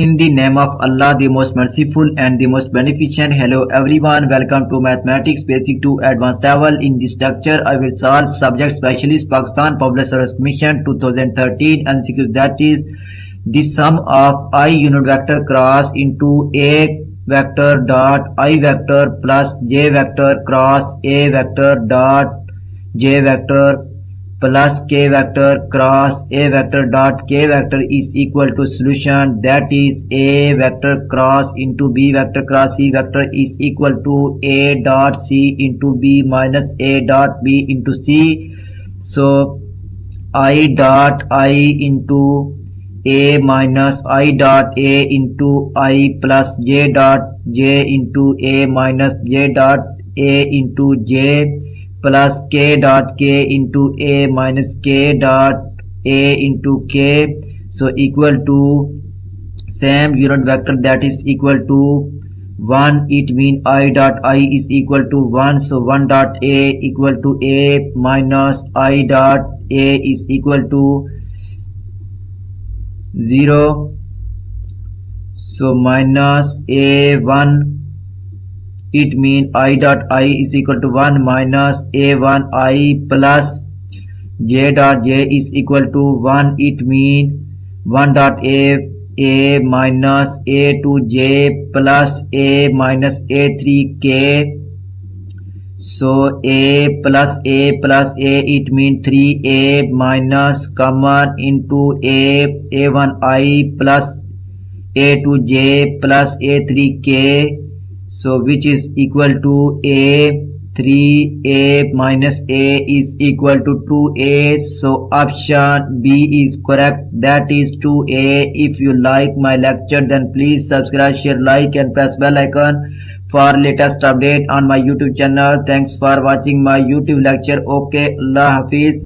In the name of Allah, the most merciful and the most beneficent. Hello everyone, welcome to Mathematics Basic to Advanced level. In this lecture, I will solve subject specialist Pakistan Public Service Commission 2013 MCQ, that is the sum of I unit vector cross into A vector dot I vector plus J vector cross A vector dot J vector plus K vector cross A vector dot K vector is equal to solution, that is A vector cross into B vector cross C vector is equal to A dot C into B minus A dot B into C. So I dot I into A minus I dot A into I plus J dot J into A minus J dot A into J plus K dot K into A minus K dot A into K, so equal to same unit vector, that is equal to 1. It means I dot I is equal to 1, so 1 dot A equal to A minus I dot A is equal to 0, so minus A1. It means I dot I is equal to 1 minus A1 I plus J dot J is equal to 1. It means 1 dot A minus A2 J plus A minus A3 K. So A plus A, it means 3A minus common into A1 I plus A2 J plus A3 K. So which is equal to A, 3A minus A is equal to 2A. So option B is correct, that is 2A. If you like my lecture, then please subscribe, share, like and press bell icon for latest update on my YouTube channel. Thanks for watching my YouTube lecture. Okay, Allah Hafiz.